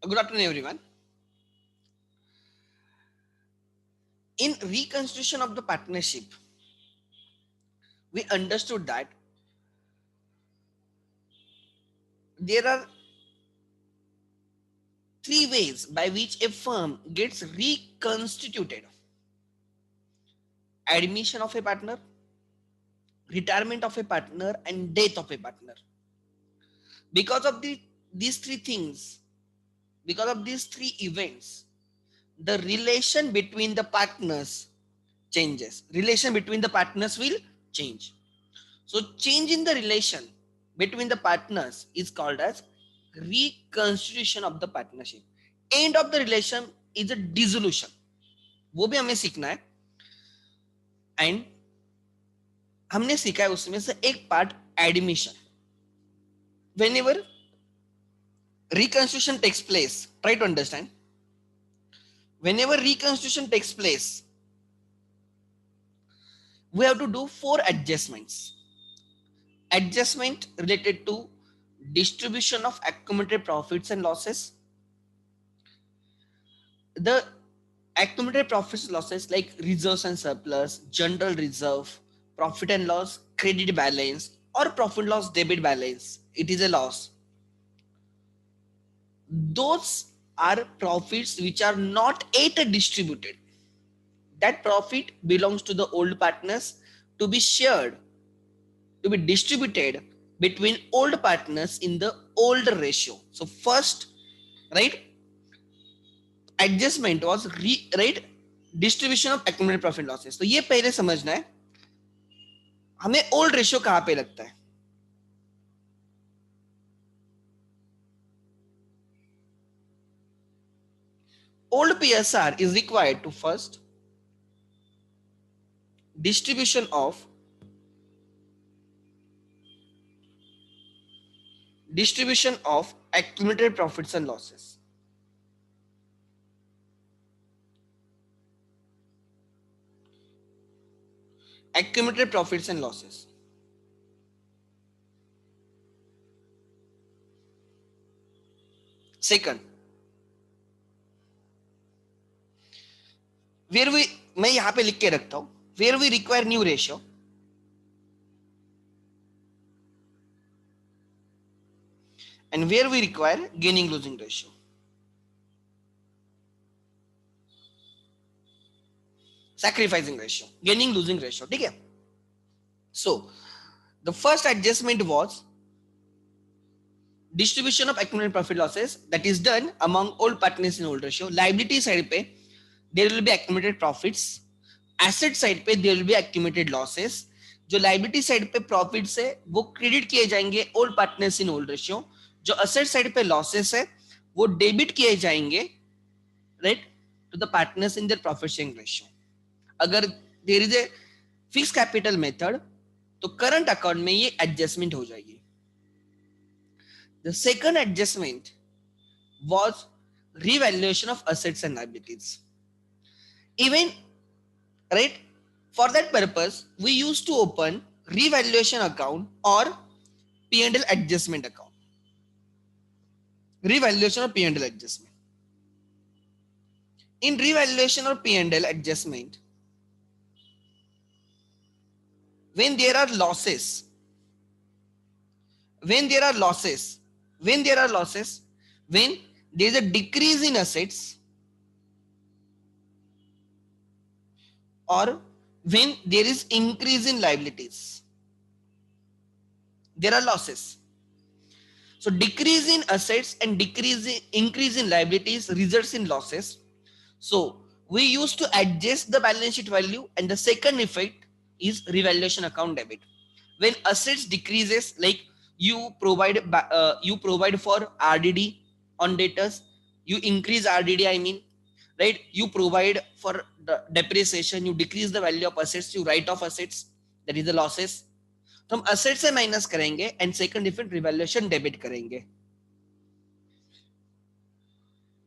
Good afternoon, everyone. In reconstitution of the partnership, we understood that there are three ways by which a firm gets reconstituted: admission of a partner, retirement of a partner, and death of a partner. Because of these three things, because of these three events, the relation between the partners changes. Relation between the partners will change. So change in the relation between the partners is called as reconstitution of the partnership. End of the relation is a dissolution. वो भी हमें सीखना है. And हमने सीखा है उसमें से एक part admission. Whenever reconstitution takes place, try to understand. Whenever reconstitution takes place, we have to do 4 adjustments. Adjustment related to distribution of accumulated profits and losses. The accumulated profits and losses like reserves and surplus, general reserve, profit and loss, credit balance, or profit loss debit balance, it is a loss. Those are profits which are not yet distributed. That profit belongs to the old partners to be shared, to be distributed between old partners in the old ratio. So first, right, adjustment was right, distribution of accumulated profit losses. तो ये पहले समझना है हमें old ratio कहां पे लगता है. Old PSR is required to first distribution of accumulated profits and losses. Accumulated profits and losses. Second, where we, मैं यहां पे लिख के रखता हूं, where we require new ratio, and where we require gaining losing ratio. Sacrificing ratio, gaining losing ratio. ठीक है. So the first adjustment was distribution of accumulated profit losses that is done among all partners in old ratio. Liability side पे there will be accumulated profits, asset side पे there will be accumulated losses. जो liability side पे profits है वो credit किए जाएंगे all partners in old ratio. जो asset side पे losses है वो debit किए जाएंगे right to the partners in their profit sharing ratio. अगर there is a fixed capital method तो current account में ये adjustment हो जाएगी. The second adjustment was revaluation of assets and liabilities. Even, right, for that purpose, we used to open revaluation account or P&L adjustment account. Revaluation or P&L adjustment. In revaluation or P&L adjustment, when there are losses, when there is a decrease in assets or when there is increase in liabilities, there are losses. So decrease in assets and increase in liabilities results in losses. So we used to adjust the balance sheet value, and the second effect is revaluation account debit. When assets decreases, like you provide for RDD on debtors, you increase RDD, I mean, right? You provide for the depreciation, you decrease the value of assets, you write off assets, that is the losses. तो हम asset से minus करेंगे and second effect revaluation debit करेंगे.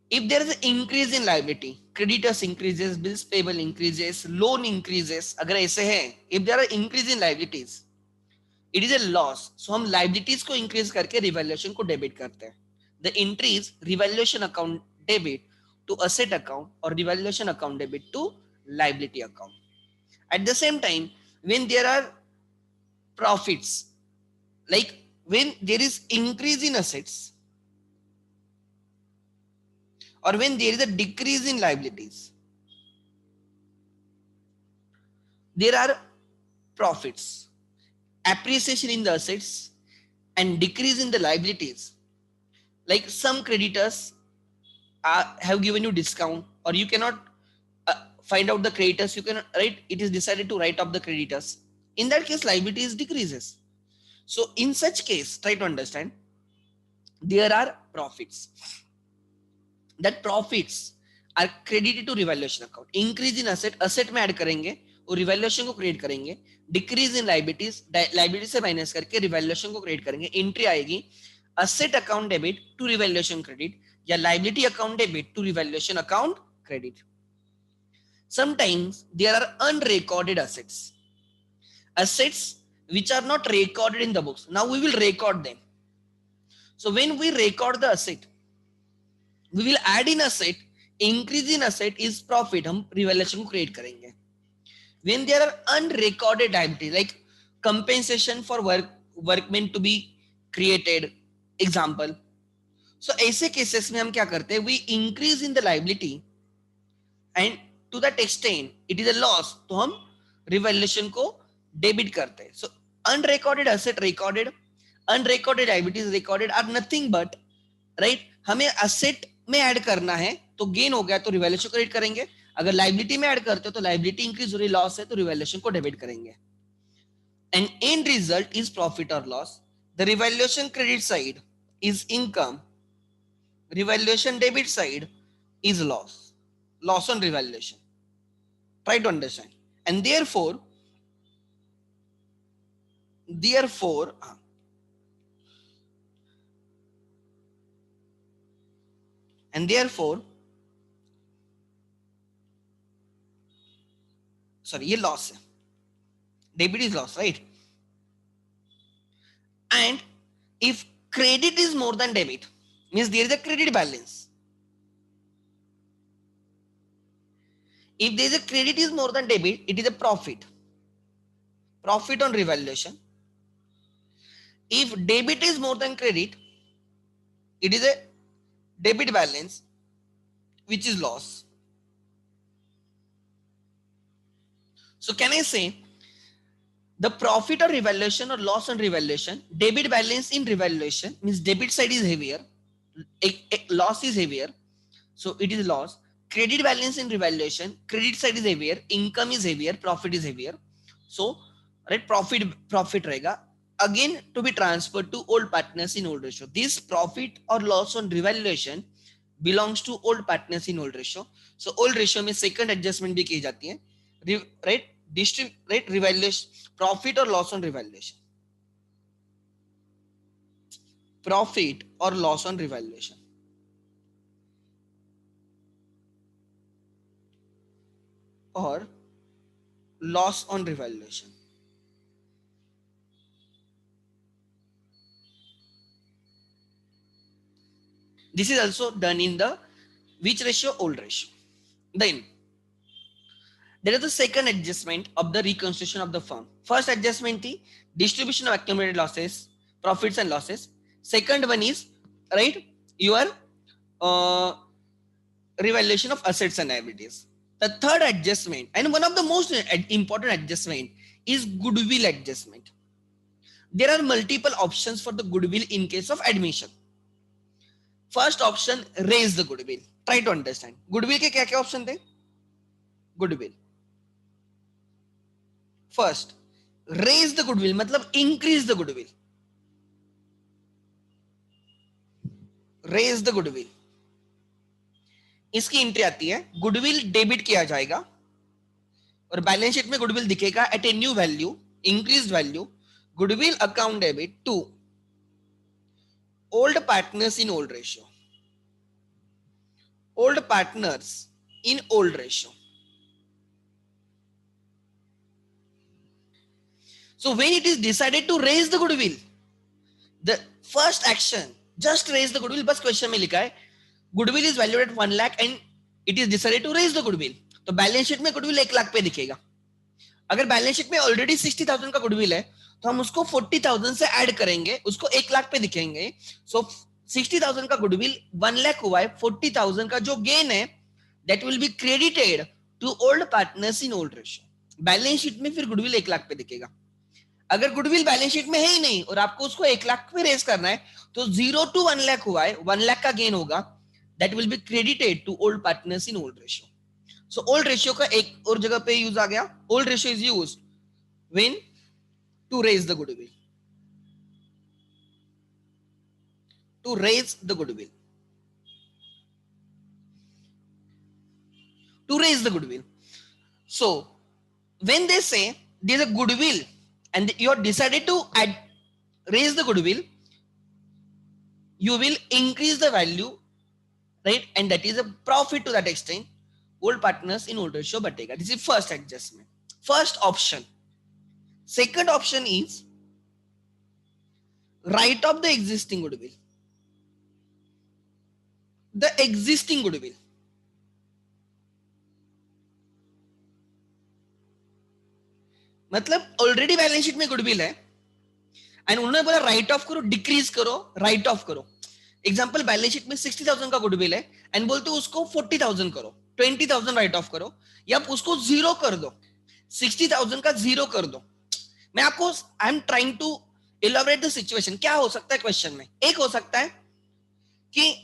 If there is an increase in liability, creditors increases, bills payable increases, loan increases, अगर ऐसे है, if there are increase in liabilities, it is a loss. So हम liabilities को increase करके revaluation को debit करते हैं. the entry is revaluation account debit to asset account or revaluation account debit to liability account. At the same time, when there are profits, like when there is increase in assets or when there is a decrease in liabilities, there are profits, appreciation in the assets and decrease in the liabilities. Like some creditors have given you discount, or you cannot find out the creditors, you can write, it is decided to write off the creditors. In that case, liabilities decreases. So in such case, try to understand, there are profits. That profits are credited to revaluation account. Increase in asset, asset में add करेंगे और revaluation को create करेंगे. Decrease in liabilities, liability से minus करके revaluation को create करेंगे. Entry आएगी asset account debit to revaluation credit या liability account debit to revaluation account credit. Sometimes there are unrecorded assets, assets which are not recorded in the books. Now we will record them. So when we record the asset, we will add in asset. Increase in asset is profit, हम revaluation को create करेंगे. When there are unrecorded liabilities like compensation for workmen to be created, example, so ऐसे cases में हम क्या करते हैं, we increase in the liability and to that extent it is a loss, तो हम revaluation को debit करते हैं. So unrecorded asset recorded, unrecorded liabilities recorded are nothing but, right, हमें asset में ऐड करना है तो गेन हो गया तो रिवैल्यूएशन क्रेडिट करेंगे. अगर लाइबिलिटी में ऐड करते हो तो लाइबिलिटी इंक्रीज हो रही, लॉस है तो रिवैल्यूएशन को डेबिट करेंगे. And and result is profit और loss. The revaluation credit side is income, revaluation debit side is loss, loss on revaluation. Try to understand. And therefore sorry, ये loss है, debit is loss, right. And if credit is more than debit, means there is a credit balance. If there is a credit is more than debit, it is a profit, profit on revaluation. If debit is more than credit, it is a debit balance, which is loss. So can I say the profit or revaluation or loss on revaluation, debit balance in revaluation means debit side is heavier, loss is heavier, so it is loss. Credit balance in revaluation, credit side is heavier, income is heavier, profit is heavier. So right, profit रहेगा again to be transferred to old partners in old ratio. This profit or loss on revaluation belongs to old partners in old ratio. So old ratio में second adjustment भी की जाती है, right, right, revaluation, profit or loss on revaluation, profit or loss on revaluation, or loss on revaluation. This is also done in the which ratio? Old ratio. Then there is the second adjustment of the reconstitution of the firm. First adjustment the distribution of accumulated losses, profits and losses. Second one is, right, your revaluation of assets and liabilities. The third adjustment and one of the most important adjustment is goodwill adjustment. There are multiple options for the goodwill in case of admission. First option, raise the goodwill. Try to understand. Goodwill के क्या क्या option थे? Goodwill. First, raise the goodwill मतलब increase the goodwill. Raise the goodwill. इसकी entry आती है, goodwill debit किया जाएगा और बैलेंस शीट में गुडविल दिखेगा at a new value, increased value. Goodwill account debit to old partners in old ratio, old partners in old ratio. So when it is decided to raise the goodwill, the first action just raise the goodwill, बस question में लिखा है goodwill is valued at 1 lakh and it is decided to raise the goodwill, तो balance sheet में goodwill 1 lakh पे दिखेगा। अगर balance sheet में ऑलरेडी 60,000 का गुडविल है तो हम उसको 40,000 से ऐड करेंगे, उसको 1 लाख पे दिखेंगे। सो 60,000 का गुडविल 1 लाख हुआ है, 40,000 का जो गेन है that will be credited to old partners in old ratio. Balance sheet में फिर गुडविल 1 लाख पे दिखेगा। अगर गुडविल बैलेंस शीट में है ही नहीं और आपको उसको 1 लाख पे रेज करना है तो 0 to 1 लाख हुआ है, 1 लाख का गेन होगा, that will be credited to old partners in old ratio. So old ratio का एक और जगह पे यूज आ गया, old ratio is used when to raise the goodwill, to raise the goodwill, to raise the goodwill. So when they say there's a goodwill and you are decided to raise the goodwill, you will increase the value, right? And that is a profit to that extent. Old partners in old ratio batega. This is first adjustment, first option. Second option is write off the existing goodwill. The existing goodwill. मतलब already balance sheet में goodwill है and उन्होंने बोला right off करो, decrease करो, right off करो। Example balance sheet में 60,000 का गुडविल है एंड बोलते हो उसको 40,000 करो, 20,000 राइट ऑफ करो, या उसको जीरो कर दो, 60,000 का जीरो कर दो। मैं आपको I am trying to elaborate the situation. क्या हो सकता है क्वेश्चन में? एक हो सकता है कि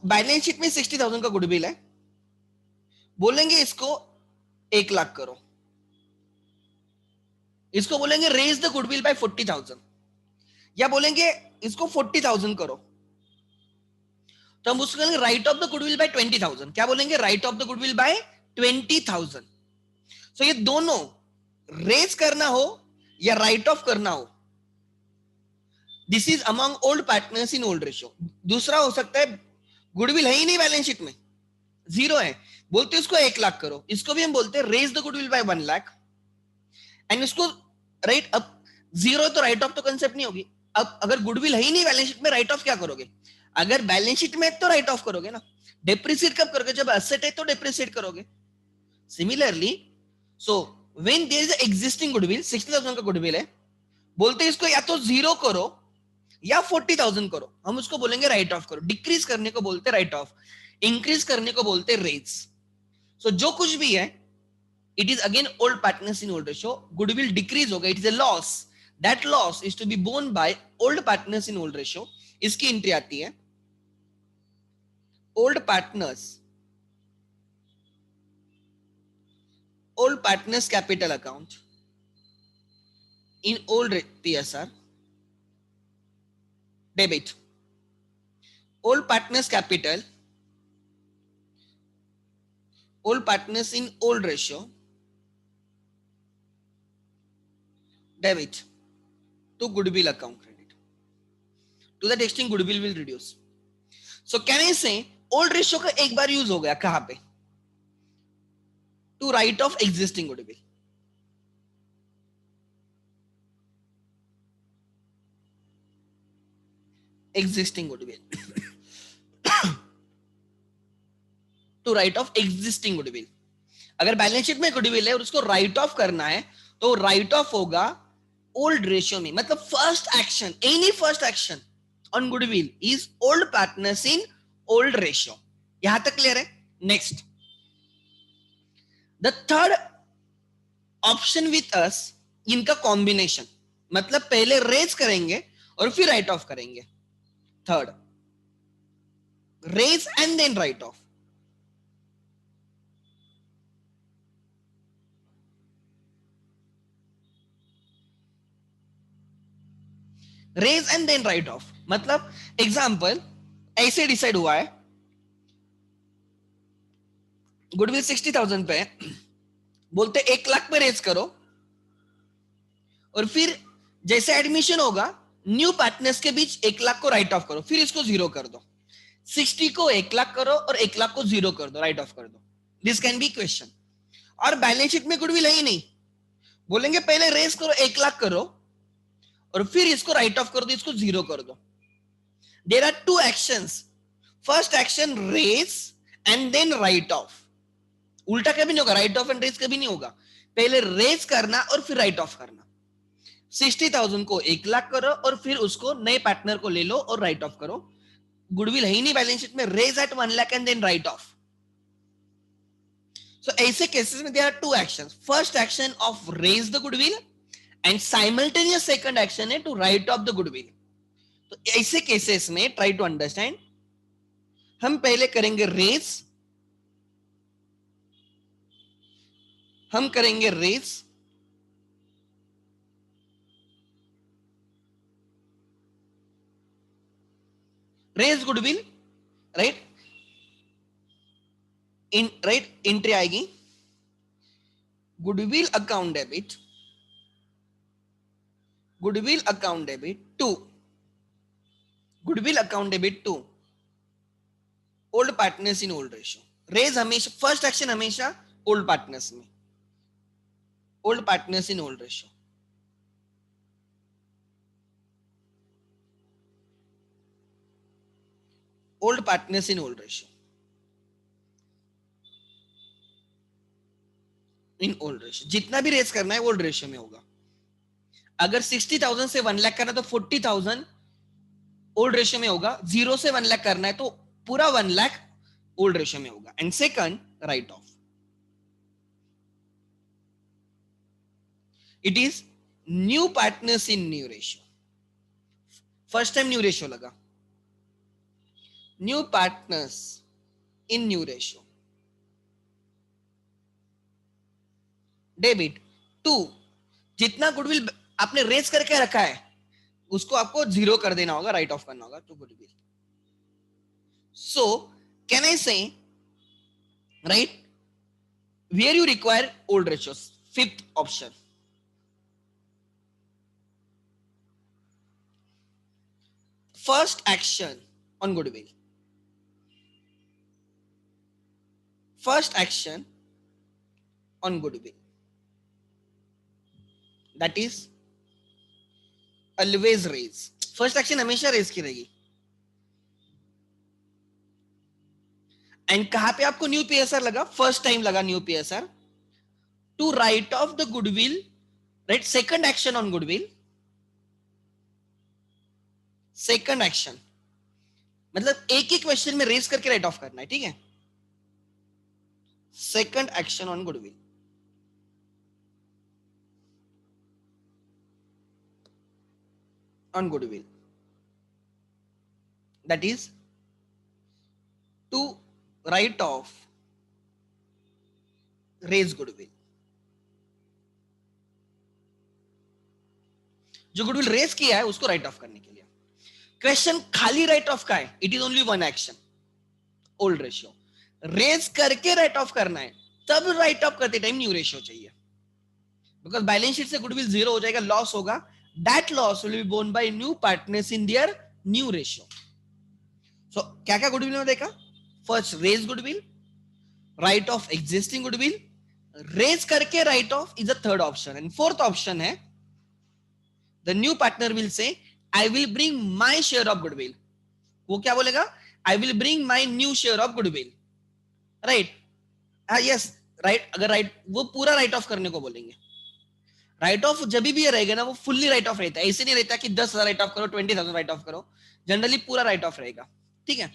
बैलेंस शीट में 60,000 का गुडविल है, बोलेंगे इसको 1 लाख करो, इसको बोलेंगे रेज द गुडविल बाय 40,000, या बोलेंगे इसको 40,000 करो, तो हम उसको बोलेंगे write off the goodwill by 20,000। क्या बोलेंगे? Write off the goodwill by 20,000। So ये दोनों रेज करना हो या राइट ऑफ करना हो, this is among old partners in old ratio. दूसरा हो सकता है गुडविल है ही नहीं बैलेंस शीट में, जीरो है, बोलते उसको 1 लाख करो, इसको भी हम बोलते हैं raise the goodwill by 1 lakh and इसको राइट। अब जीरो तो राइट ऑफ तो कंसेप्ट नहीं होगी। अब अगर गुडविल है ही नहीं बैलेंस शीट में, राइट ऑफ क्या करोगे? अगर बैलेंस शीट में तो राइट ऑफ करोगे ना, डेप्रिसिएट कब करोगे? जब एसेट है तो डेप्रिसिएट करोगे। Similarly so when there is existing goodwill, 60,000 का गुडविल है, बोलते हैं इसको या तो जीरो करो या 40,000 करो, हम उसको बोलेंगे राइट ऑफ करो। डिक्रीज करने को बोलते राइट ऑफ, इंक्रीज करने को बोलते रेज। सो जो कुछ भी है it is again old partners in old ratio, goodwill decrease होगा, it is a loss, that loss is to be borne by old partners in old ratio। इसकी एंट्री आती है old partners capital account in old TSR debit, old partners capital, old partners in old ratio debit to goodwill account credit, to that extent goodwill will reduce। So can I say old ratio का एक बार use हो गया कहां पे? To write off existing goodwill। existing goodwill to write off existing goodwill। अगर balance sheet में goodwill है और उसको राइट ऑफ करना है तो राइट ऑफ होगा ओल्ड रेशियो में। मतलब first action, any first action on goodwill is old partners in old ratio. यहां तक क्लियर है? Next, the third option with us, इनका कॉम्बिनेशन, मतलब पहले रेज करेंगे और फिर राइट ऑफ करेंगे। Third, raise and then write off. Raise and then write off मतलब एग्जांपल ऐसे डिसाइड हुआ है, गुडविल 60,000 पे, बोलते 1 लाख पे रेज करो और फिर जैसे एडमिशन होगा न्यू पार्टनर्स के बीच 1 लाख को राइट ऑफ करो, फिर इसको जीरो कर दो, 60 को 1 लाख करो और 1 लाख को जीरो कर दो, राइट ऑफ कर दो। This can be question. और बैलेंस शीट में गुडविल है ही नहीं, बोलेंगे पहले रेज करो 1 लाख करो और फिर इसको राइट ऑफ कर दो, इसको जीरो कर दो। There are two actions. First action, raise and then write off. उल्टा कभी नहीं होगा, राइट ऑफ एंड रेज कभी नहीं होगा. पहले रेज करना और फिर राइट ऑफ करना. 60,000 को 1 लाख करो और फिर उसको नए पार्टनर को ले लो और राइट ऑफ करो. गुडविल है ही नहीं बैलेंस शीट में, raise at 1 lakh and then write off. So ऐसे केसेस में there are two actions. First action of raise the goodwill and simultaneous second action है to write off the goodwill. तो ऐसे केसेस में ट्राई टू अंडरस्टैंड. हम पहले करेंगे raise, हम करेंगे raise, raise goodwill, right. Entry आएगी goodwill account debit, goodwill account debit to, goodwill account debit to old partners in old ratio. Raise हमेशा फर्स्ट एक्शन हमेशा ओल्ड पार्टनर्स में, old partners in old ratio. Old partners in old ratio, in old ratio. जितना भी raise करना है old ratio में होगा. अगर 60,000 से 1 लाख करना है तो 40,000 ओल्ड रेशियो में होगा. 0 से 1 लाख करना है तो पूरा 1 लाख ओल्ड रेशियो में होगा. And second, write off. It is new partners in new ratio. First time new ratio लगा, new partners in new ratio. Debit to, जितना गुडविल आपने रेज करके रखा है उसको आपको 0 कर देना होगा, राइट ऑफ करना होगा to goodwill. So can I say, right, where you require old ratios. Fifth option, first action on goodwill, first action on goodwill, that is always raise. first action हमेशा रेज की रहेगी. And कहां पे आपको new PSR लगा, first time लगा new PSR to write off the goodwill, right. Second action on goodwill, second action मतलब एक ही क्वेश्चन में रेज करके राइट ऑफ करना है, ठीक है. Second action on goodwill, on goodwill, that is to write off raise goodwill. जो गुडविल रेज किया है उसको राइट ऑफ करने के लिए. क्वेश्चन खाली राइट ऑफ का है, it is only one action, old ratio. Raise करके राइट ऑफ करना है, तब राइट ऑफ करते टाइम न्यू रेशियो चाहिए. बिकॉज बैलेंस शीट से गुडविल 0 हो जाएगा, लॉस होगा. That loss will be borne by new partners in their new ratio. So क्या क्या गुडविल में देखा, first raise goodwill, write off existing goodwill, raise करके write off is the third option. And fourth option है the new partner will say I will bring my share of goodwill. वो क्या बोलेगा, I will bring my new share of goodwill, right? yes, right. अगर right वो पूरा write off करने को बोलेंगे. राइट ऑफ जब भी रहेगा ना वो फुल्ली राइट ऑफ रहता है. ऐसे नहीं रहता कि 10,000 राइट ऑफ करो, 20,000 राइट ऑफ करो. जनरली पूरा राइट ऑफ रहेगा, ठीक है.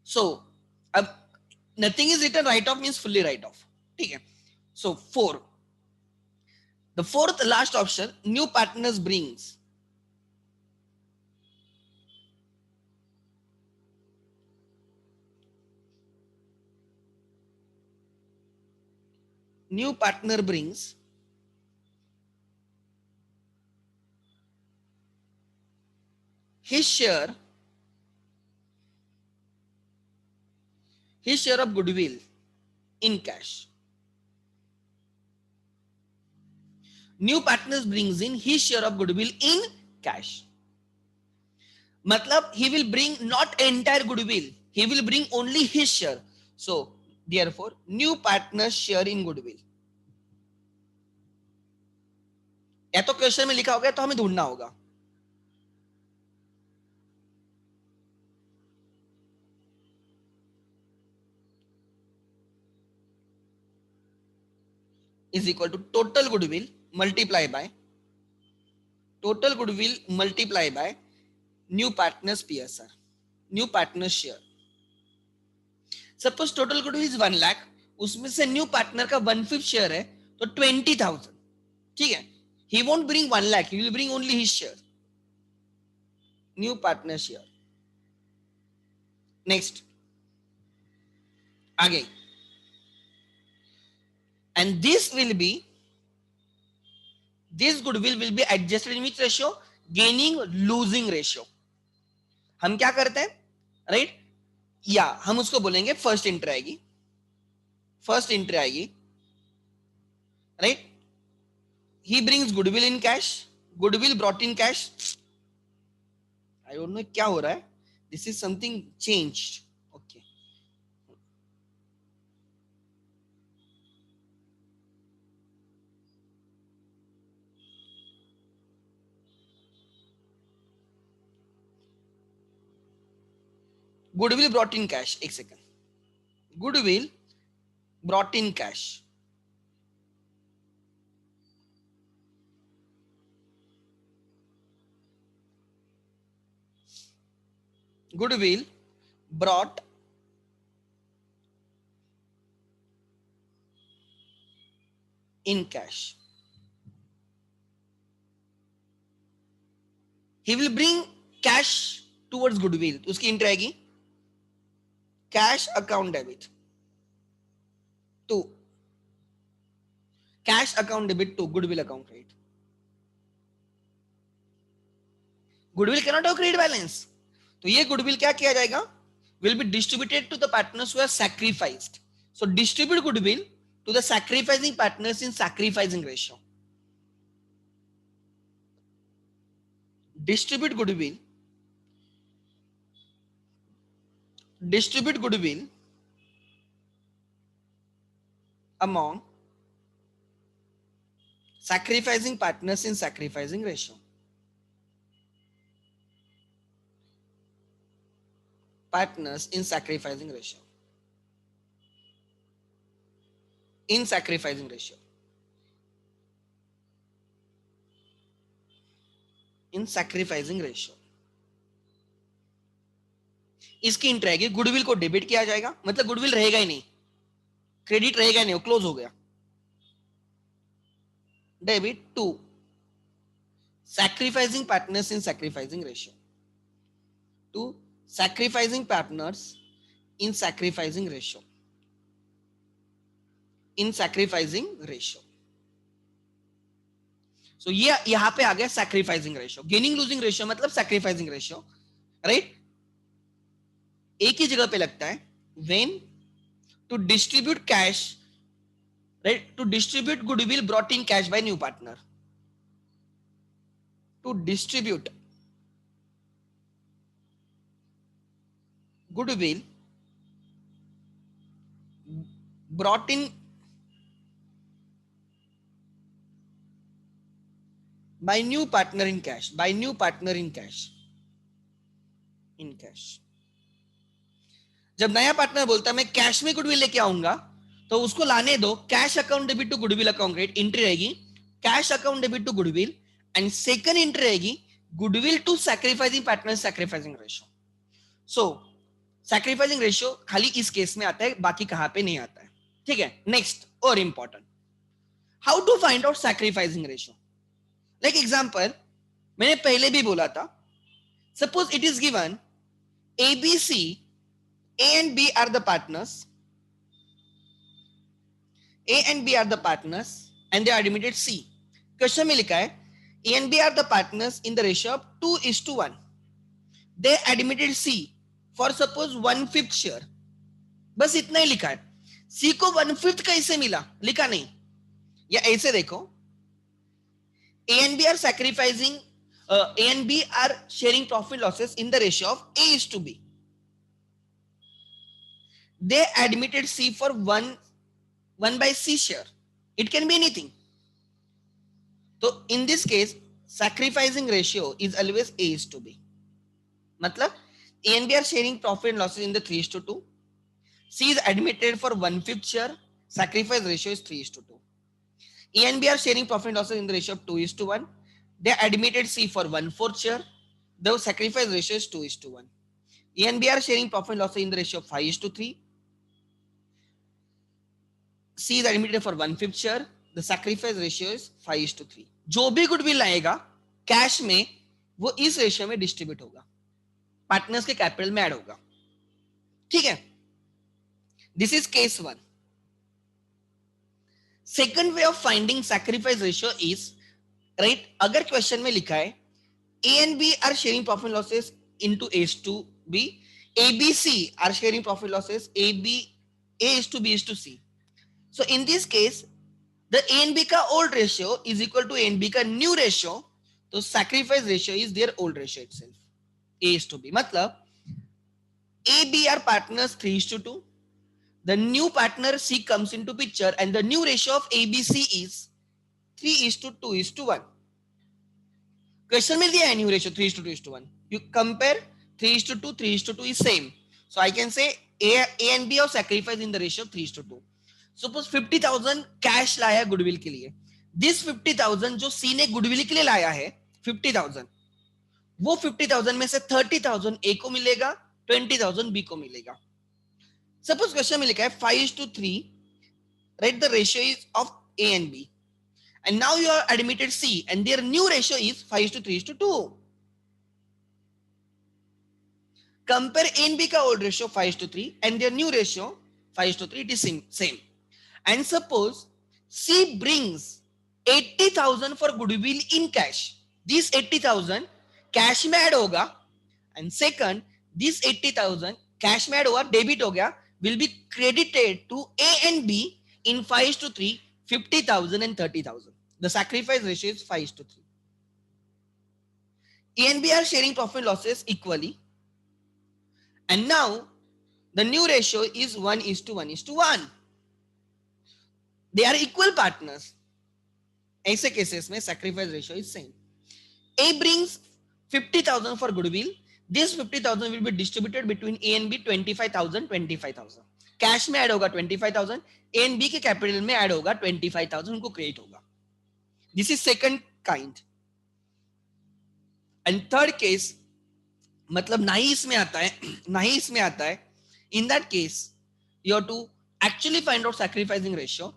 सो अब nothing is written, write off means fully write off, ठीक है. So the fourth last option, new partners brings, new partner brings his share of goodwill in cash. New partners brings in his share of goodwill in cash. मतलब he will bring not entire goodwill, he will bring only his share. So therefore new partners share in goodwill. या तो question में लिखा होगा तो हमें ढूंढना होगा. is equal to total goodwill multiply by new partners PSR, new partners share. Suppose total goodwill is 1 lakh, उसमें से न्यू पार्टनर का 1/5 शेयर है तो 20,000, ठीक है. He won't bring 1 lakh, he will bring only his share, new partner share. Next आगे, and this goodwill will be adjusted in which ratio, gaining losing ratio. हम क्या करते हैं, राइट, या हम उसको बोलेंगे फर्स्ट एंट्री आएगी, right. He brings goodwill in cash, goodwill brought in cash. I don't know क्या हो रहा है, this is something changed. Okay, goodwill brought in cash, एक second, goodwill brought in cash, goodwill brought in cash. He will bring cash towards goodwill. उसकी एंट्री आएगी cash account debit to goodwill account credit. Goodwill cannot have credit balance, तो ये goodwill क्या किया जाएगा, will be distributed to the partners who are sacrificed. So distribute goodwill to the sacrificing partners in sacrificing ratio. Distribute goodwill among sacrificing partners in sacrificing ratio. Partners in sacrificing ratio. In sacrificing ratio. In sacrificing ratio. इसकी entry आएगी, goodwill को debit किया जाएगा, मतलब goodwill रहेगा ही नहीं, credit रहेगा ही नहीं, वो क्लोज हो गया. Debit to sacrificing partners in sacrificing ratio. To sacrificing partners in sacrificing ratio. In sacrificing ratio. So ये यहां पे आ गया sacrificing ratio. Gaining losing ratio मतलब sacrificing ratio, right? एक ही जगह पे लगता है. When to distribute cash, right? To distribute goodwill brought in cash by new partner. To distribute goodwill brought in by new partner in cash, in cash. जब नया partner बोलता है मैं कैश में गुडविल लेके आऊंगा, तो उसको लाने दो cash account debit to goodwill account credit. Entry रहेगी cash account debit to goodwill, and second entry रहेगी goodwill to sacrificing partner sacrificing ratio. So sacrificing ratio खाली इस केस में आता है, बाकी कहां पे नहीं आता है, ठीक है. नेक्स्ट और important, how to find out sacrificing ratio. Like example मैंने पहले भी बोला था, suppose it is given ABC, A and B are the partners, and they are admitted C. Question में लिखा है A and B are the partners in the ratio of 2:1. They admitted C for suppose 1/5 share. बस इतना ही लिखा है. C को 1/5 कैसे मिला, लिखा नहीं. या ऐसे देखो, A and B are sacrificing, A and B are sharing profit losses in the ratio of A:B. They admitted C for 1/C share. It can be anything. So in this case, sacrificing ratio is always A:B. मतलब A and B are sharing profit and losses in the 3:2. C is admitted for 1/5 share. Sacrifice ratio is 3:2. E and B are sharing profit and losses in the ratio of 2:1. They admitted C for 1/4 share. The sacrifice ratio is 2:1. E and B are sharing profit and losses in the ratio of 5:3. C is admitted for 1/5 share. The sacrifice ratio is 5:3. जो भी goodwill आएगा cash में वो इस ratio में distribute होगा, partners के capital में ऐड होगा. ठीक है, this is case 1. Second way of finding sacrifice ratio is, right, अगर क्वेश्चन में लिखा है A and B are sharing profit and losses into A is to B, A, B, C are sharing profit and losses A is to B is to C. So in this case, the A and B का old ratio is equal to A and B का new ratio. तो sacrifice ratio is their old ratio itself, A is to B. मतलब A, B are partners 3:2. The new partner C comes into picture and the new ratio of A, B, C is 3:2:1. Question में दिया है new ratio 3:2:1. You compare 3:2, 3:2 is same. So I can say A and B are sacrificed in the ratio of 3:2. Suppose 50,000 cash लाया goodwill के लिए. This 50,000 जो C ने goodwill के लिए लाया है 50,000, वो 50,000 में से 30,000 A को मिलेगा, 20,000 B को मिलेगा. Suppose क्वेश्चन में लिखा है 5:3, right? The ratio is of A and B. And now you are admitted C and their new ratio is 5:3:2. Compare A and B का old ratio 5:3 and their new ratio 5:3. It is same. And suppose C brings 80,000 for goodwill in cash. This 80,000 cash में add होगा. And second, this 80,000 cash में add होगा, debit हो गया, will be credited to A and B in 5:3, 50,000 and 30,000. The sacrifice ratio is 5:3. A and B are sharing profit and losses equally. And now the new ratio is 1:1:1. They are equal partners. ऐसे cases में sacrifice ratio is same. A brings 50,000 for goodwill. This 50,000 will be distributed between A and B 25,000, 25,000. Cash में add होगा 25,000, A and B के capital में add होगा 25,000, उनको create होगा. This is second kind. And third case, मतलब ना ही इसमें आता है, ना ही इसमें आता है. In that case, you have to actually find out sacrificing ratio,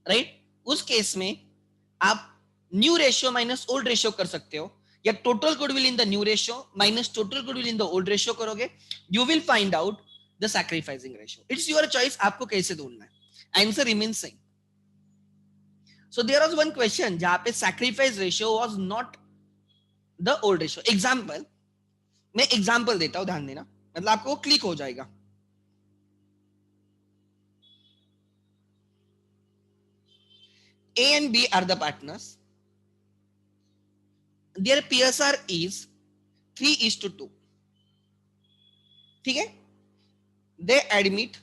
right? उस केस में आप new ratio minus old ratio कर सकते हो, या total goodwill in the new ratio minus total goodwill in the old ratio करोगे. You will find out the sacrificing ratio. It's your choice, आपको कैसे ढूंढना है. Answer remains same. So there was one question जहां पे sacrifice ratio was not the old ratio. Example, मैं example देता हूं, ध्यान देना, मतलब आपको क्लिक हो जाएगा. A and B are the partners. Their PSR is 3:2. ठीक है? They admit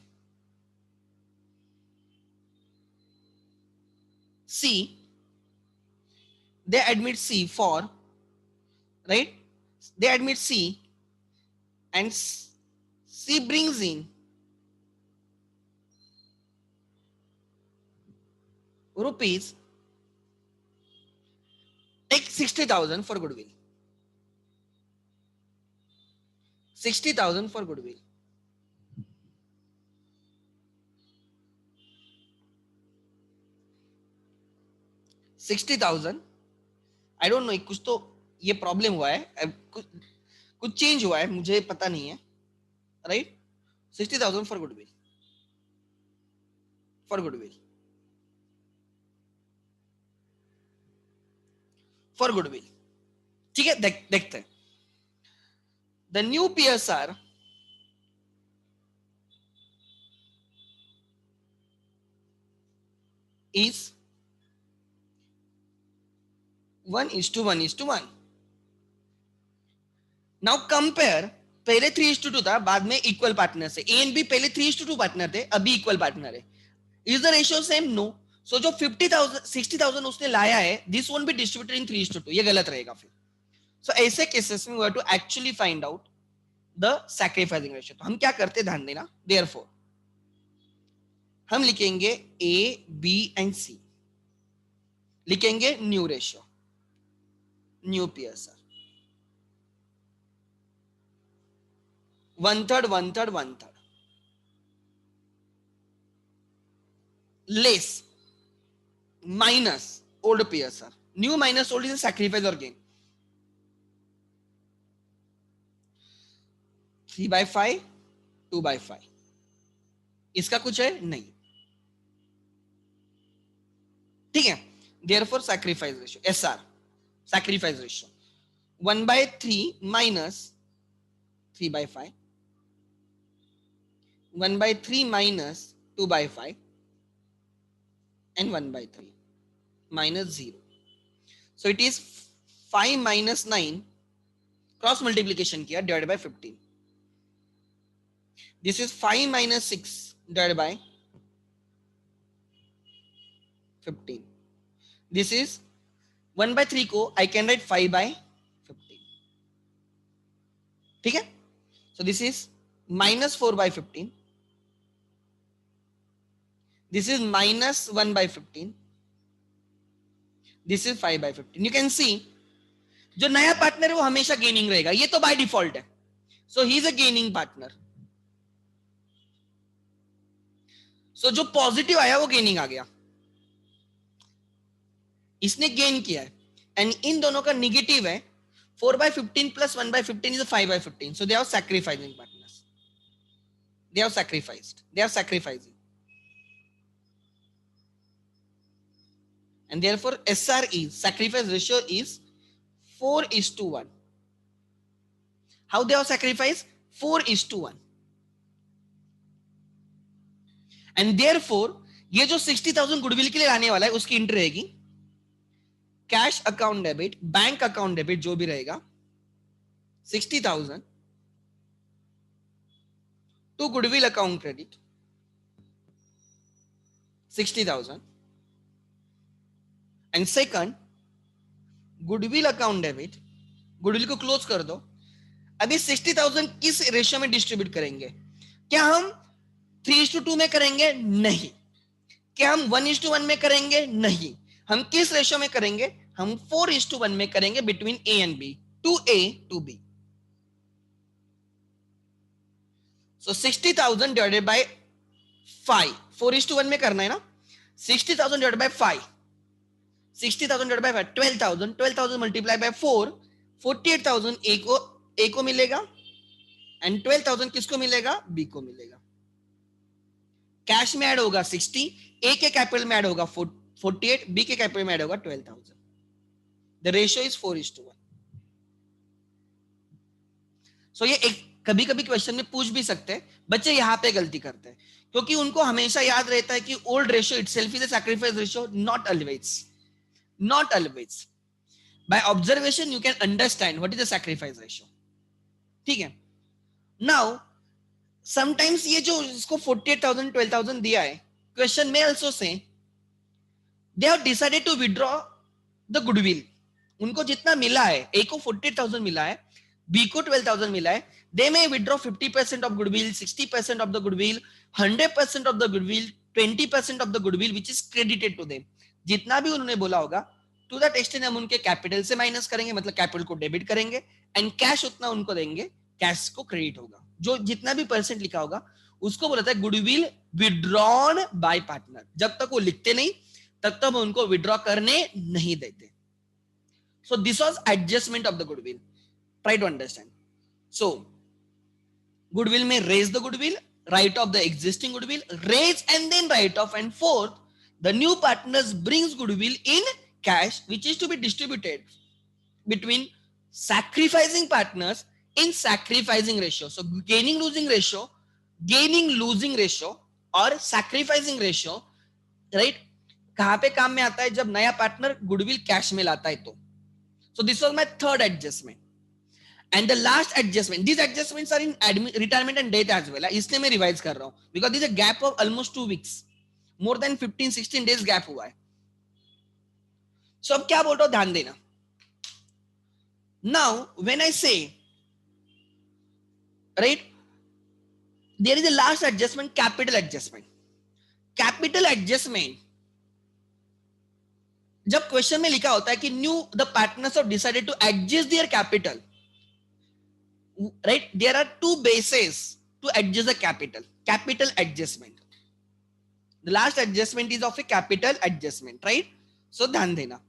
C. They admit C for, right? They admit C and C brings in rupees, take 60,000 for goodwill. 60,000 for goodwill. $60,000. I don't no, कुछ तो ये problem हुआ है, कुछ change हुआ है, मुझे पता नहीं है, right? 60,000 for goodwill, for goodwill, for goodwill. ठीक है, देखते हैं. The new PSR is 1:1:1. Now compare, पहले 3:2 था, बाद में इक्वल पार्टनर से. ए एंड बी पहले 3:2 पार्टनर थे, अभी इक्वल पार्टनर है. Is the ratio same? No. So जो 50,000 60,000 उसने लाया है, this won't be distributed in 3:2. ये गलत रहेगा फिर. सो ऐसे केसेस में we have to actually find out the sacrificing ratio. तो हम क्या करते, ध्यान देना. देयरफॉर हम लिखेंगे A, B एंड C. लिखेंगे new ratio, new PSR, 1/3 1/3 1/3 less minus old PSR. New minus old is a sacrifice or gain. 3/5, 2/5. इसका कुछ है नहीं, ठीक है. Therefore sacrifice ratio, SR, sacrifice ratio 1/3 minus 3/5, 1/3 minus 2/5 and 1/3 minus 0. So it is 5 minus 9 cross multiplication किया divided by 15. This is 5 minus 6 divided by 15. This is 1/3 को I can write 5/15. ठीक है. So this is minus 4/15. This is minus 1/15. This is 5/15. You can see जो नया partner है वो हमेशा gaining रहेगा, ये तो बाय डिफॉल्ट है. So he is a gaining partner. So जो पॉजिटिव आया वो गेनिंग आ गया, इसने गेन किया है. एंड इन दोनों का निगेटिव है. 4/15 plus 1/15 is 5/15. So they are sacrificing partners. They have sacrificed. They are sacrificing. And therefore SR is, sacrifice ratio is 4:1. How they have sacrificed? 4:1. And therefore ये जो 60,000 goodwill के लिए लाने वाला है उसकी एंट्री रहेगी cash account debit, bank account debit जो भी रहेगा, 60,000 to goodwill account credit 60,000 and second goodwill account debit. Goodwill को क्लोज कर दो. अभी 60,000 किस रेशियो में डिस्ट्रीब्यूट करेंगे? क्या हम 3:2 में करेंगे? नहीं. क्या हम 1:1 में करेंगे? नहीं. हम किस रेशियो में करेंगे? हम 4:1 में करेंगे between A and B, 2A to B. So 60,000 divided by 5, 4:1 में करना है ना. 60,000 divided by 5, 60,000 divided by 5, 12,000, 12,000 multiplied by 4, 48,000 A को मिलेगा एंड 12,000 किसको मिलेगा? B को मिलेगा. कैश में ऐड होगा 60, A के कैपिटल में ऐड होगा 48, B के कैपिटल में ऐड होगा 12,000. The ratio is 4:1. सो ये एक कभी कभी क्वेश्चन में पूछ भी सकते हैं. बच्चे यहाँ पे गलती करते हैं क्योंकि उनको हमेशा याद रहता है कि old ratio itself is a sacrifice ratio. Not always, not always. By observation you can understand what is a sacrifice ratio. ठीक है. नाउ समटाइम्स ये जो इसको 48,000 12,000 दिया है, क्वेश्चन में also say they have decided to withdraw the goodwill. उनको जितना मिला है, ए को 48,000 मिला है, बी को 12,000 मिला है. They may withdraw 50% of goodwill, 60% of the goodwill, 100% of the goodwill, 20% of the goodwill which is credited to them. जितना भी उन्होंने बोला होगा टू दैट एक्सटेंट हम उनके कैपिटल से माइनस करेंगे, मतलब कैपिटल को डेबिट करेंगे एंड कैश उतना उनको देंगे, कैश को क्रेडिट होगा. जो जितना भी परसेंट लिखा होगा उसको बोला था गुडविल विड्रॉन बाय पार्टनर. जब तक वो लिखते नहीं तब तक उनको विड्रॉ करने नहीं देते. So this was adjustment of the goodwill. Try to understand. So goodwill may raise the goodwill, write off the existing goodwill, raise and then write off, and fourth, the new partners brings goodwill in cash, which is to be distributed between sacrificing partners in sacrificing ratio. So gaining losing ratio और sacrificing ratio, right? कहां पे काम में आता है? जब नया partner goodwill cash में लाता है तो. So this was my third adjustment. And the last adjustment, these adjustments are in retirement and death as well. इसलिए मैं रिवाइज कर रहा हूं because there is a gap of almost 2 weeks, more than 15-16 days gap हुआ है. So अब क्या बोल रहा हूं, ध्यान देना. Now when I say, right, there is a last adjustment, capital adjustment. Capital adjustment जब क्वेश्चन में लिखा होता है कि new the partners of decided to adjust their capital, right, there are two basis to adjust the capital, capital adjustment, the last adjustment is of a capital adjustment, right. So ध्यान देना.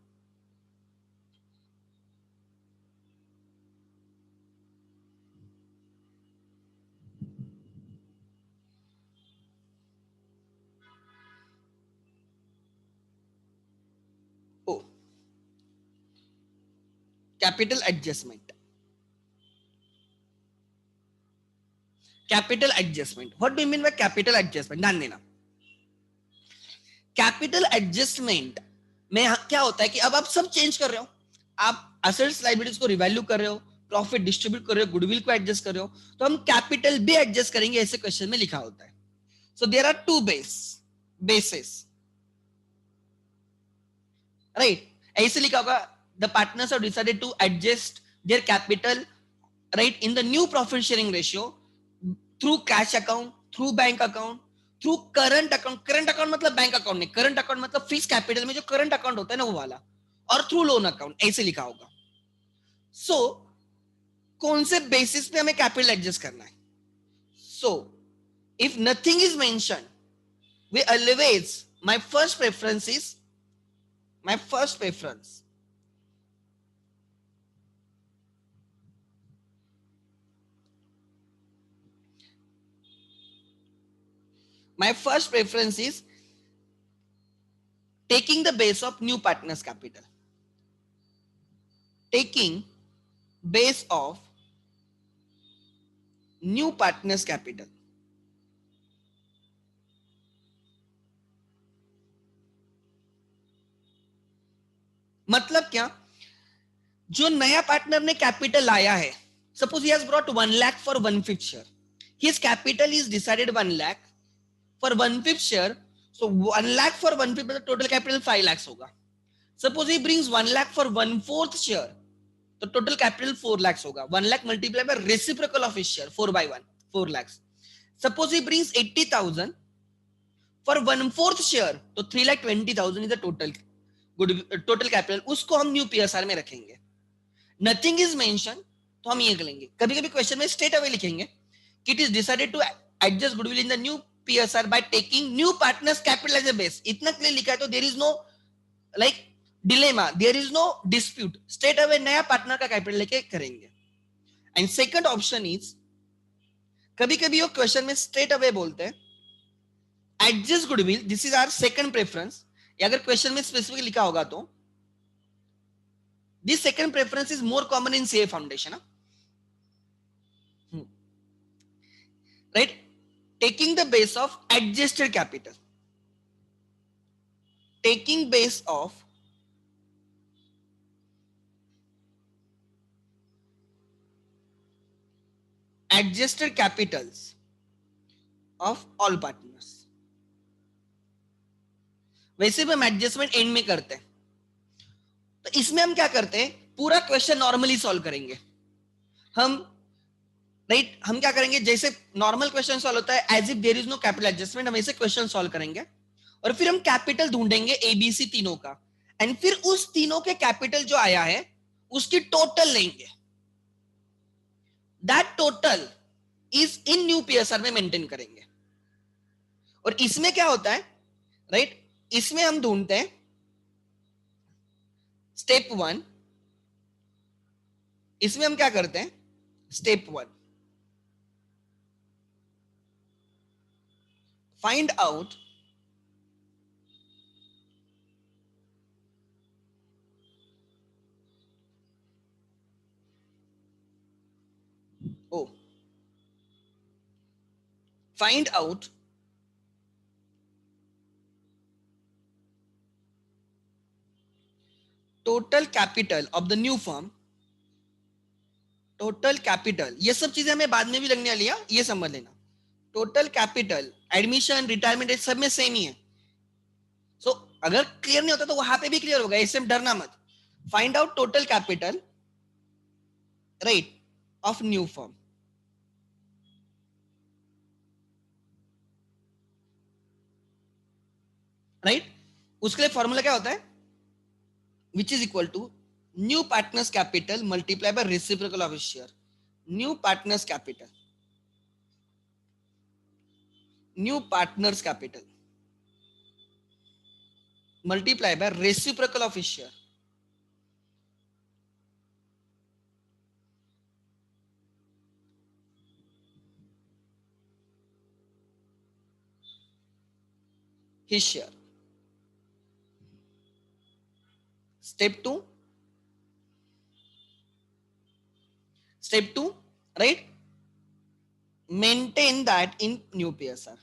Oh, capital adjustment, capital adjustment, what do you mean by capital adjustment? ध्यान देना. Capital adjustment में क्या होता है कि अब आप सब चेंज कर रहे हो, आप असेट्स लायबिलिटीज को रिवैल्यू कर रहे हो, प्रॉफिट डिस्ट्रीब्यूट कर रहे हो, गुडविल को एडजस्ट कर रहे हो, तो हम कैपिटल भी एडजस्ट करेंगे, ऐसे क्वेश्चन में लिखा होता है. So there are two basis, right. ऐसे लिखा होगा, the partners have decided to adjust their capital, right, in the new profit sharing ratio through cash account, through bank account, through current account. Current account मतलब bank account नहीं, current account मतलब fix capital में जो current account होता है ना वो वाला, और थ्रू लोन अकाउंट, ऐसे लिखा होगा. सो कौन से बेसिस पे हमें कैपिटल एडजस्ट करना है? So if nothing is mention, we always, my first preference is, my first preference, my first preference is taking the base of new partners capital, taking base of new partners capital. मतलब क्या? जो नया partner ने capital लाया है, suppose he has brought 1 lakh for 1/5 share, his capital is decided 1 lakh for 1/5 share, so 1 lakh for 1/5 मतलब total capital 5 lakh होगा. Suppose he brings 1 lakh for 1/4 share, तो टोटल कैपिटल 4 लाख होगा. 1 lakh multiply by reciprocal of his share 4/1, 4 lakh. Suppose he brings 80,000 for 1/4 share, तो 3,20,000 is the total good, total capital. उसको हम new PSR में रखेंगे. Nothing is mention, तो हम ये करेंगे. कभी कभी क्वेश्चन में स्ट्रेट अवे लिखेंगे कि it is decided to adjust goodwill in the new PSR by taking new partners capital as a base. इतना क्लियर लिखा है तो there is no like dilemma, there is no dispute, straight away नया partner का capital लेके करेंगे. And second option is, कभी कभी वो क्वेश्चन में स्ट्रेट अवे बोलते हैं adjust goodwill, this is our second preference. अगर क्वेश्चन में स्पेसिफिक लिखा होगा तो this second preference is more common in CA foundation, right? Taking the base of adjusted capital, taking base of adjusted capitals of all partners. वैसे भी हम adjustment and में करते हैं, तो इसमें हम क्या करते हैं, पूरा क्वेश्चन नॉर्मली सॉल्व करेंगे हम, राइट. हम क्या करेंगे, जैसे नॉर्मल क्वेश्चन सॉल्व होता है as if there is no capital adjustment, हम ऐसे क्वेश्चन सॉल्व करेंगे और फिर हम कैपिटल ढूंढेंगे एबीसी तीनों का, एंड फिर उस तीनों के कैपिटल जो आया है उसकी टोटल लेंगे. That total is in new PSR में मेंटेन करेंगे. और इसमें क्या होता है, राइट, इसमें हम ढूंढते हैं स्टेप 1, इसमें हम क्या करते हैं, step 1, find out find out total capital of the new firm, total capital, ये सब चीजें हमें बाद में भी लगने वाली है, ये समझ लेना. टोटल कैपिटल, एडमिशन, रिटायरमेंट सब में सेम ही है. सो अगर क्लियर नहीं होता तो वहां पे भी क्लियर होगा, इससे डरना मत. Find out total capital, right, of new firm. Right, उसके लिए फॉर्मूला क्या होता है, which is equal to new partners capital multiplied by reciprocal of his share. New partners capital multiplied by reciprocal of his share. His share. Step 2. Step 2, right? Maintain that in new PSR.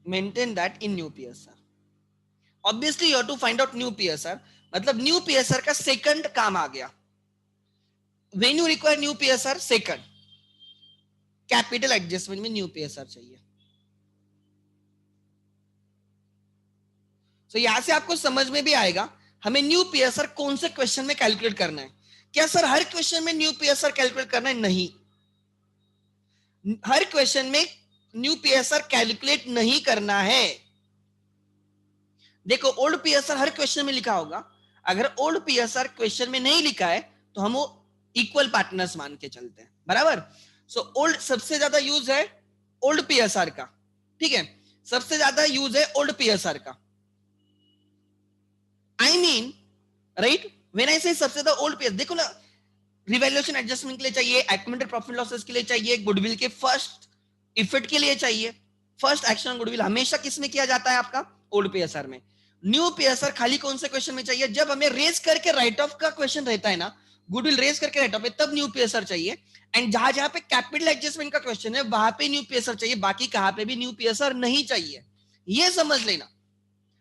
Maintain that in new PSR. Obviously, you have to find out new PSR. मतलब new PSR का second काम आ गया. When you require new PSR, second. Capital adjustment में new PSR चाहिए. तो यहां से आपको समझ में भी आएगा हमें न्यू पीएसआर कौन से क्वेश्चन में कैलकुलेट करना है. क्या सर हर क्वेश्चन में न्यू पीएसआर कैलकुलेट करना है? नहीं, हर क्वेश्चन में न्यू पीएसआर कैलकुलेट नहीं करना है. देखो ओल्ड पीएसआर हर क्वेश्चन में लिखा होगा. अगर ओल्ड पीएसआर क्वेश्चन में नहीं लिखा है तो हम वो इक्वल पार्टनर्स मान के चलते हैं. बराबर. सो ओल्ड सबसे ज्यादा यूज है ओल्ड पीएसआर का. ठीक है, सबसे ज्यादा यूज है ओल्ड पीएसआर का. I mean right, when I से सबसे ज्यादा ओल्ड पीएस, देखो ना, रिवैल्यूएशन एडजस्टमेंट के लिए चाहिए, एक्यूमुलेटेड प्रॉफिट लॉसेस के लिए चाहिए, गुडविल के फर्स्ट इफेक्ट के लिए चाहिए. फर्स्ट एक्शन ऑन गुडविल हमेशा किस में किया जाता है? आपका ओल्ड पीएसआर में. न्यू पीएसआर खाली कौन से क्वेश्चन में चाहिए? जब हमें रेज करके राइट ऑफ का क्वेश्चन रहता है ना, गुडविल रेज करके राइट ऑफ है, तब न्यू पीएसआर चाहिए. एंड जहां जहां पे कैपिटल एडजस्टमेंट का क्वेश्चन है वहां पे न्यू पीएसआर चाहिए, बाकी कहां पे भी न्यू पीएसआर नहीं चाहिए. ये समझ लेना.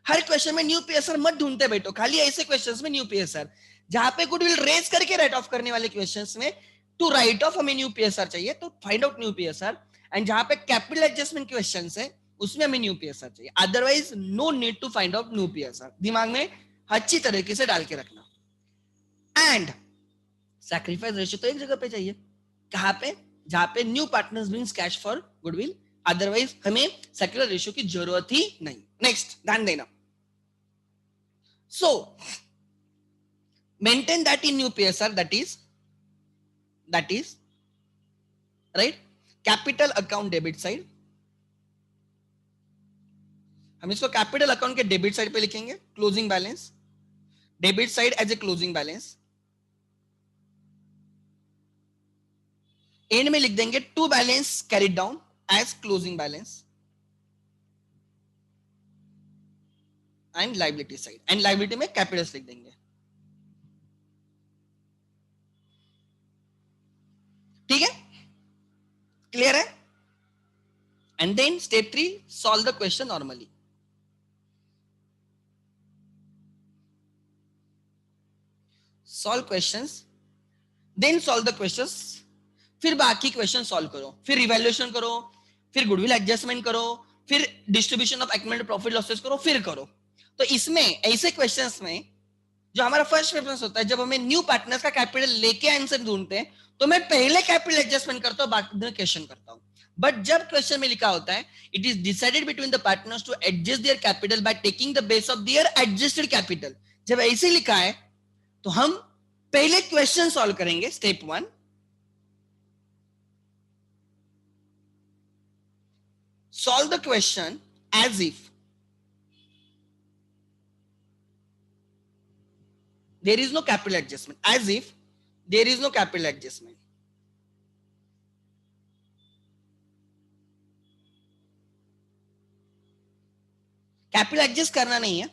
हर क्वेश्चन में न्यू पीएसआर मत ढूंढते बैठो, खाली ऐसे क्वेश्चंस में न्यू पीएसआर. जहां पे गुडविल रेज करके राइट ऑफ करने वाले क्वेश्चंस में टू राइट ऑफ हमें न्यू पीएसआर चाहिए, तो find out new PSR. And जहां पे कैपिटल एडजस्टमेंट क्वेश्चंस है उसमें हमें न्यू पीएसआर चाहिए. Otherwise no need to find out new PSR. दिमाग में अच्छी तरीके से डाल के रखना. एंड सैक्रिफाइस रेशियो तो एक जगह पे चाहिए. कहां पे? जहां पे new partners brings cash for goodwill. Otherwise हमें सैक्रिफाइस रेशियो की जरूरत ही नहीं. नेक्स्ट ध्यान देना. So maintain that in new PSR, that is right, capital account debit side. हम इसको कैपिटल अकाउंट के डेबिट साइड पे लिखेंगे, closing balance, debit side as a closing balance. End में लिख देंगे to balance carried down as closing balance. And liability side, and liability में capitals लिख देंगे. ठीक है, क्लियर है? And then step 3, solve the question normally. Solve questions, then solve the questions. फिर बाकी क्वेश्चन सॉल्व करो, फिर रिवैल्यूएशन करो, फिर गुडविल एडजस्टमेंट करो, फिर distribution of accumulated profit losses करो, फिर करो. तो इसमें ऐसे क्वेश्चंस में जो हमारा फर्स्ट प्रेफरेंस होता है, जब हमें न्यू पार्टनर्स का कैपिटल लेके आंसर ढूंढते हैं तो मैं पहले कैपिटल एडजस्टमेंट करता हूं, बाद में क्वेश्चन करता हूं. बट जब क्वेश्चन में लिखा होता है it is decided between the partners to adjust their capital by taking the base of their adjusted capital, जब ऐसे लिखा है तो हम पहले क्वेश्चन सॉल्व करेंगे. Step 1, solve the question as if there is no capital adjustment, as if there is no capital adjustment. Capital adjust करना नहीं है.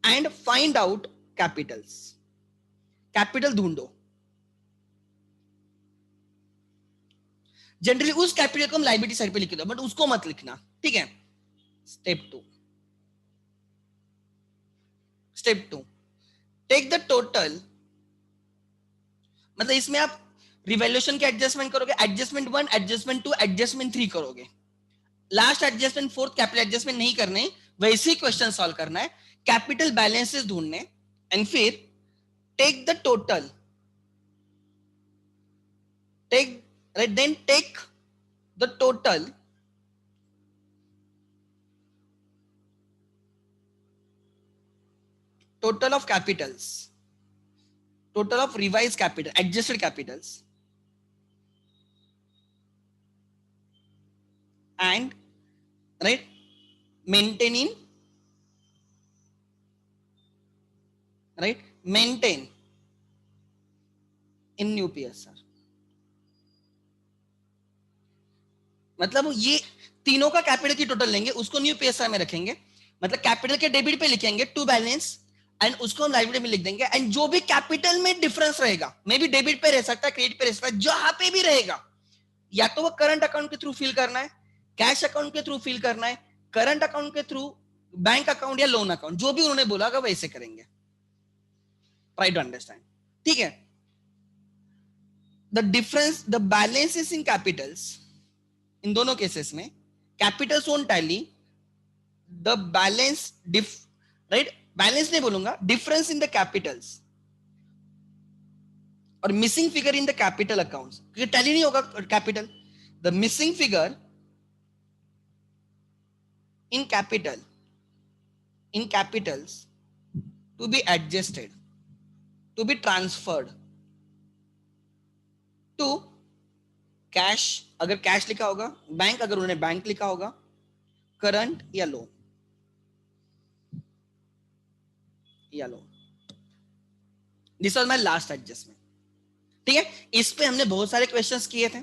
And find out Capitals, capital ढूंढो. जनरली उस कैपिटल को हम लायबिलिटी साइड पे लिख दो, बट उसको मत लिखना. ठीक है. Step 2, take the total. मतलब इसमें आप रिवैल्यूएशन के एडजस्टमेंट करोगे, एडजस्टमेंट 1, एडजस्टमेंट 2, एडजस्टमेंट 3 करोगे. Last adjustment, fourth capital adjustment नहीं करने, वैसे ही क्वेश्चन सॉल्व करना है. कैपिटल बैलेंसेस ढूंढने एंड फिर take the total, then take the total total of capitals, total of revised capital, adjusted capitals, and right, maintaining, right, maintain in new PSR. मतलब ये तीनों का कैपिटल की टोटल लेंगे, उसको न्यू पीएसआर में रखेंगे, मतलब कैपिटल के डेबिट पे लिखेंगे टू बैलेंस, एंड उसको हम लाइबिलिटी में लिख देंगे, एंड जो भी कैपिटल में डिफरेंस रहेगा, मे बी डेबिट पे रह सकता है, क्रेडिट पे रह सकता है, जहां पे भी रहेगा, या तो वो करंट अकाउंट के थ्रू फिल करना है, कैश अकाउंट के थ्रू फिल करना है, करंट अकाउंट के थ्रू, बैंक अकाउंट या लोन अकाउंट, जो भी उन्होंने बोला वैसे करेंगे. Try to understand. ठीक है. The difference, the balances in capitals, इन दोनों केसेस में capitals won't tally, the balance right, balance नहीं बोलूंगा, डिफरेंस इन द कैपिटल्स और missing figure in the capital accounts, क्योंकि टैली नहीं होगा capital, the missing figure in capital, in capitals to be adjusted, to be transferred to cash, अगर cash लिखा होगा, bank अगर उन्होंने बैंक लिखा होगा, करंट या लोन, या loan. This was my last adjustment. ठीक है. इस पे हमने बहुत सारे क्वेश्चंस किए थे,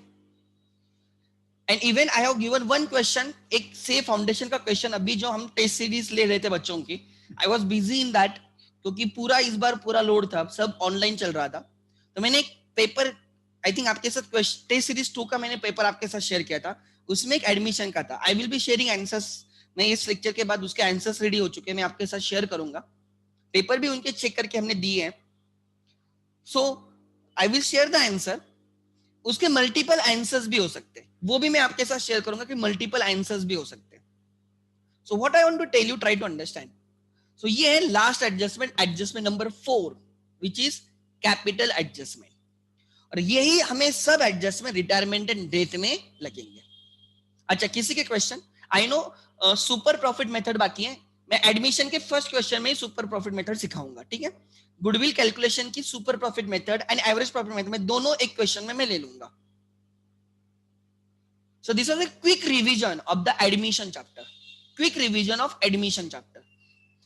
and even I have given one question, एक से फाउंडेशन का क्वेश्चन, अभी जो हम टेस्ट सीरीज ले रहे थे बच्चों की, I was busy in that, क्योंकि पूरा इस बार पूरा लोड था, सब ऑनलाइन चल रहा था, तो मैंने एक पेपर, आई थिंक आपके साथ टेस्ट सीरीज 2 का मैंने पेपर आपके साथ शेयर किया था, उसमें एक एडमिशन का था. I will be sharing answers, मैं इस लेक्चर के बाद उसके आंसर्स रेडी हो चुके हैं, मैं आपके साथ शेयर करूंगा, पेपर भी उनके चेक करके हमने दिए हैं. So I will share the answer, उसके मल्टीपल आंसर्स भी हो सकते हैं, वो भी मैं आपके साथ शेयर करूंगा कि मल्टीपल आंसर्स भी हो सकते हैं. So what I want to tell you, try to understand. So ये है last adjustment, adjustment number 4, which is capital adjustment, और यही हमें सब एडजस्टमेंट रिटायरमेंट एंड डेथ में लगेंगे. अच्छा, किसी के question? I know super profit method बाकी है, मैं एडमिशन के फर्स्ट क्वेश्चन में ही सुपर प्रॉफिट मेथड सिखाऊंगा. ठीक है. गुडविल कैलकुलेशन की super profit method and average profit method में दोनों एक क्वेश्चन में मैं ले लूंगा. So this was a quick revision of the admission chapter, quick revision of admission chapter.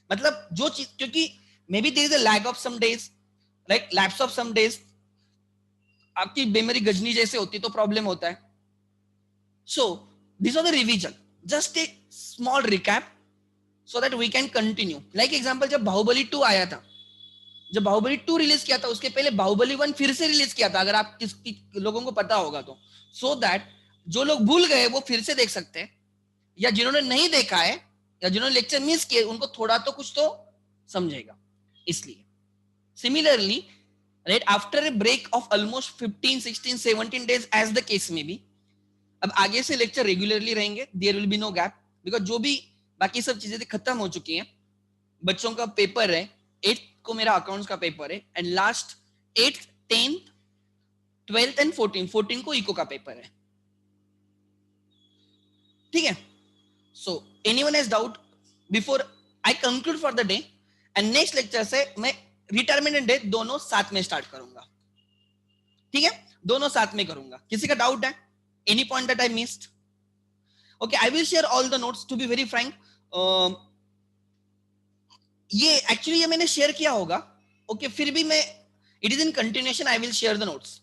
मतलब जो चीज, क्योंकि may be there is a lag of some days, like lapse of some days, आपकी मेमोरी गजनी जैसे होती तो प्रॉब्लम होता है. So this was the revision, just a small recap so that we can continue. Like example, जब बाहुबली 2 आया था, जब बाहुबली 2 रिलीज किया था, उसके पहले बाहुबली 1 फिर से रिलीज किया था, अगर आप किस लोगों को पता होगा तो, सो दैट जो लोग भूल गए वो फिर से देख सकते हैं, या जिन्होंने नहीं देखा है या जिन्होंने लेक्चर मिस किए उनको थोड़ा तो कुछ तो समझेगा. इसलिए similarly, right, after a break of almost 15, 16, 17 days as the case में भी, अब आगे से लेक्चर रेगुलरली रहेंगे, there will be no gap, because जो भी बाकी सब चीजें खत्म हो चुकी हैं. बच्चों का पेपर है 8th को, मेरा अकाउंट्स का पेपर है, and last 8th, 10th, 12th and 14 को इको का पेपर है. ठीक है. So anyone has doubt before I conclude for the day, and next lecture से मैं रिटायरमेंट एंड डेथ दोनों साथ में स्टार्ट करूंगा. ठीक है, दोनों साथ में करूंगा. किसी का डाउट है? Any point that I missed? Okay, I will share all the notes. To be very frank, ये एक्चुअली ये मैंने शेयर किया होगा, ओके, फिर भी मैं, it is in continuation, I will share the notes.